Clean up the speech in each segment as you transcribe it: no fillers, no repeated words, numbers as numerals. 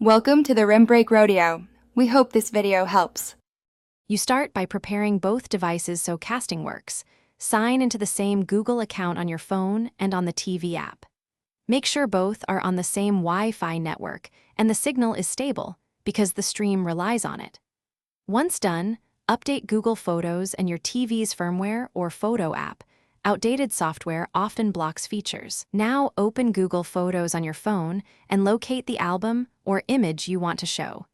Welcome to the Rim Break Rodeo. We hope this video helps. You start by preparing both devices so casting works. Sign into the same Google account on your phone and on the TV app. Make sure both are on the same Wi-Fi network and the signal is stable because the stream relies on it. Once done, update Google Photos and your TV's firmware or photo app. Outdated software often blocks features. Now open Google Photos on your phone and locate the album or image you want to show.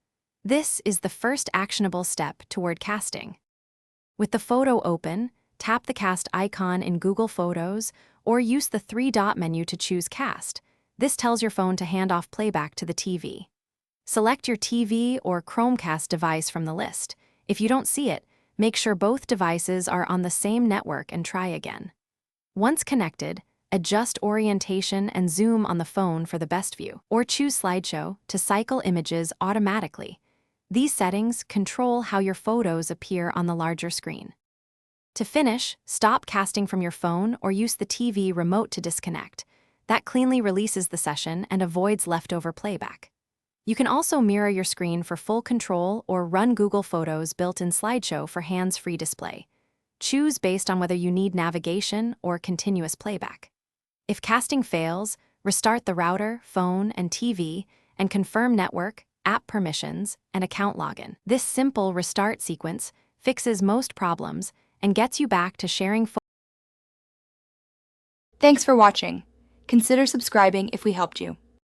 This is the first actionable step toward casting. With the photo open, tap the cast icon in Google Photos or use the three-dot menu to choose cast. This tells your phone to hand off playback to the TV. Select your TV or Chromecast device from the list. If you don't see it, make sure both devices are on the same network and try again. Once connected, adjust orientation and zoom on the phone for the best view, or choose slideshow to cycle images automatically. These settings control how your photos appear on the larger screen. To finish, stop casting from your phone or use the TV remote to disconnect. That cleanly releases the session and avoids leftover playback. You can also mirror your screen for full control or run Google Photos built-in slideshow for hands-free display. Choose based on whether you need navigation or continuous playback. If casting fails, restart the router, phone, and TV, and confirm network, app permissions, and account login. This simple restart sequence fixes most problems and gets you back to sharing photos. Thanks for watching. Consider subscribing if we helped you.